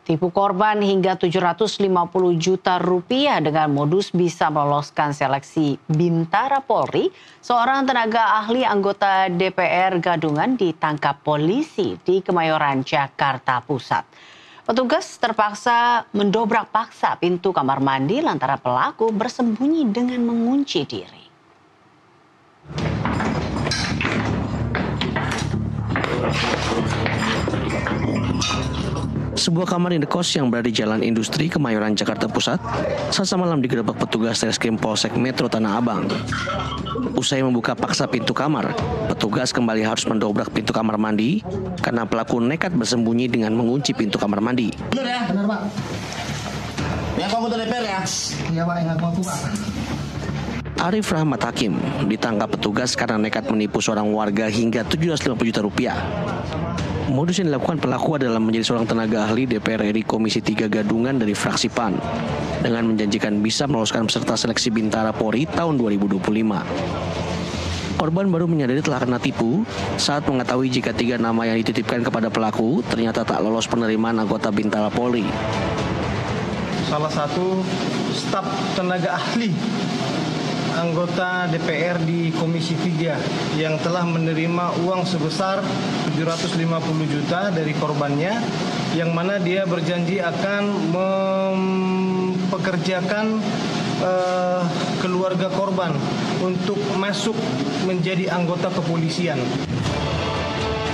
Tipu korban hingga 750 juta rupiah dengan modus bisa meloloskan seleksi Bintara Polri. Seorang tenaga ahli anggota DPR Gadungan ditangkap polisi di Kemayoran, Jakarta Pusat. Petugas terpaksa mendobrak paksa pintu kamar mandi lantaran pelaku bersembunyi dengan mengunci diri. Sebuah kamar indekos yang berada di Jalan Industri Kemayoran, Jakarta Pusat, Selasa malam digerebek petugas Reskrim Polsek Metro Tanah Abang. Usai membuka paksa pintu kamar, petugas kembali harus mendobrak pintu kamar mandi karena pelaku nekat bersembunyi dengan mengunci pintu kamar mandi. Benar ya? Benar, Pak. Yang kamu DPR ya? Iya, Pak, yang aku Pak. Arif Rahmat Hakim ditangkap petugas karena nekat menipu seorang warga hingga 750 juta rupiah. Modus yang dilakukan pelaku adalah menjadi seorang tenaga ahli DPR RI Komisi 3 Gadungan dari fraksi PAN dengan menjanjikan bisa meloloskan peserta seleksi Bintara Polri tahun 2025. Korban baru menyadari telah kena tipu saat mengetahui jika 3 nama yang dititipkan kepada pelaku ternyata tak lolos penerimaan anggota Bintara Polri. Salah satu staf tenaga ahli anggota DPR di Komisi 3 yang telah menerima uang sebesar 750 juta dari korbannya, yang mana dia berjanji akan mempekerjakan keluarga korban untuk masuk menjadi anggota kepolisian.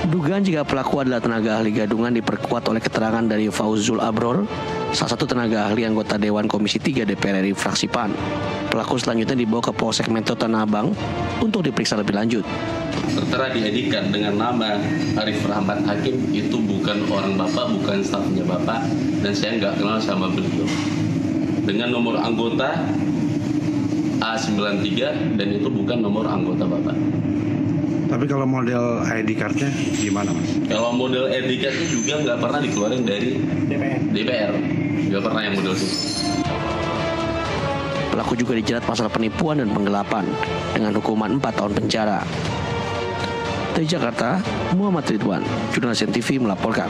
Dugaan jika pelaku adalah tenaga ahli Gadungan diperkuat oleh keterangan dari Fauzul Abror, salah satu tenaga ahli anggota Dewan Komisi 3 DPR RI fraksi PAN. Pelaku selanjutnya dibawa ke Polsek Metro Tanah Abang untuk diperiksa lebih lanjut. Tertera diedikan dengan nama Arif Rahmat Hakim, itu bukan orang Bapak, bukan stafnya Bapak, dan saya nggak kenal sama beliau. Dengan nomor anggota A93 dan itu bukan nomor anggota Bapak. Tapi kalau model ID card-nya gimana, Mas? Kalau model ID card-nya juga nggak pernah dikeluarin dari DPR. Nggak pernah yang model itu. Pelaku juga dijerat pasal penipuan dan penggelapan dengan hukuman 4 tahun penjara. Dari Jakarta, Muhammad Ridwan, Jurnalis TV melaporkan.